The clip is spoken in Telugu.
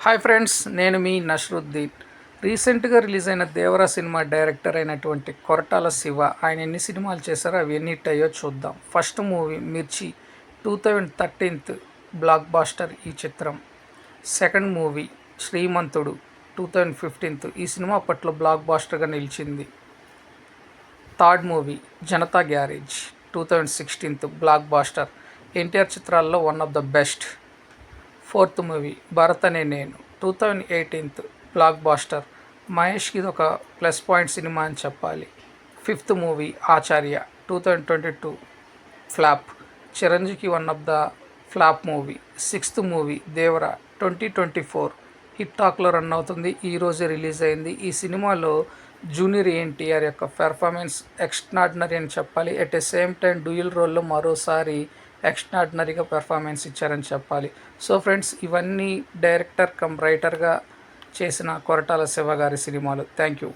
హాయ్ ఫ్రెండ్స్, నేను మీ నష్రుద్దీన్. రీసెంట్గా రిలీజ్ అయిన దేవరా సినిమా డైరెక్టర్ అయినటువంటి కొరటాల శివ ఆయన ఎన్ని సినిమాలు చేశారో అవి ఎన్ని హిట్ అయ్యో చూద్దాం. ఫస్ట్ మూవీ మిర్చి 2013 బ్లాక్ బాస్టర్ ఈ చిత్రం. సెకండ్ మూవీ శ్రీమంతుడు 2015 ఈ సినిమా అప్పట్లో బ్లాక్ బాస్టర్గా నిలిచింది. Third movie Janatha Garage 2016 blockbuster, NTR చిత్రాల్లో one of the best. Fourth movie Bharat Ane Nenu 2018 black buster, మహేష్కి ఇది ఒక ప్లస్ పాయింట్ సినిమా అని చెప్పాలి. ఫిఫ్త్ మూవీ ఆచార్య 2022 ఫ్లాప్, చిరంజీవికి one of the flop movie. Sixth movie Devara 2024 hit టాక్లో రన్ అవుతుంది, ఈరోజే రిలీజ్ అయింది. ఈ సినిమాలో జూనియర్ ఎన్టీఆర్ యొక్క పెర్ఫార్మెన్స్ ఎక్స్ట్రాడినరీ అని చెప్పాలి. At a same time dual రోల్లో మరోసారి ఎక్స్ట్రాడినరీగా పెర్ఫార్మెన్స్ ఇచ్చారని చెప్పాలి. సో ఫ్రెండ్స్, ఇవన్నీ డైరెక్టర్ కమ్ రైటర్గా చేసిన కొరటాల శివ గారి సినిమాలు. Thank you.